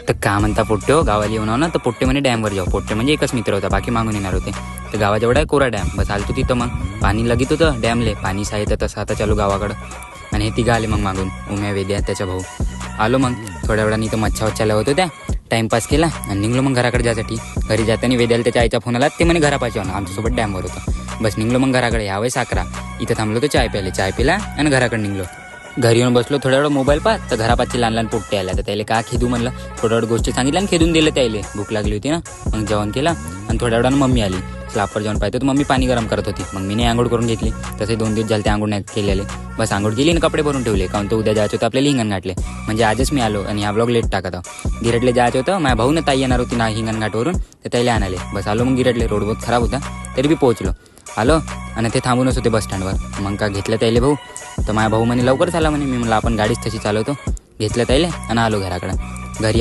तर का म्हणता पोट्टे हो, गावाला येऊन आहो ना, तर पोट्टे म्हणे डॅमवर जाऊ. पोट्टे म्हणजे एकच मित्र होता, बाकी मागून येणार होते. तर गावाजवळ आहे कोरा डॅम, बस आलतो तिथं. मग पाणी लगीत होतं डॅमले, पाणी साहित्य तसं आता चालू गावाकडं. आणि हे तिघं आले मग मागून, उम्या, वेद्या, त्याचा भाऊ. आलो मग थोड्या वेळाने, इथं मच्छा वच्छा लावत होत्या, टाईमपास केला आणि निघलो मग घराकडे जायसाठी. घरी जाताना वेद्याला त्याच्या आईचा फोन आला, ते म्हणे घरापाशी आलो, आमच्यासोबत डॅमवर होतं. बस निघलो मग घराकडे. यावेळेस 11 इथं थांबलो, तर चाय पिला आणि घराकडे निघलो. घरी येऊन बसलो, थोड्या वेळ मोबाईल पाहत, तर घरापाशी लहान लहान पोट्टे आल्या. तर त्याला का खेदू म्हणलं, थोड्या वेळ गोष्टी सांगितल्या आणि खेदून दिलं त्याला. भूक लागली होती ना, मग जेवण केलं. आणि थोड्या वेळानं मम्मी आली, स्लापवर जेवण पाहिजे. तर मम्मी पाणी गरम करत होती, मग मी आंघोळ करून घेतली. तसे 2 दिवस झाले ते आंघोळ नाही केलेले. बस आंघोळ केली आणि कपडे भरून ठेवले, कारण तो उद्या जायचं होतं आपल्याला हिंगण घाटले. म्हणजे आजच मी आलो आणि हा ब्लॉग लेट टाकत आहो. गिरटले जायचं होतं, माझ्या भाऊ ना ताई येणार होती ना हिंगण घाटवरून, तर त्याला आणाले. बस आलो मग गिरटले. रोड बहुत खराब होता, तरी बी पोहोचलो. आलो आणि ते थांबूनच होते बस स्टँडवर. मग का घेतलं त्याला भाऊ, तर माझ्या भाऊ म्हणे लवकर झाला म्हणे. मी म्हणलं आपण गाडीच तशी चालवतो. घेतलं त्याला आणि आलो घराकडं. घरी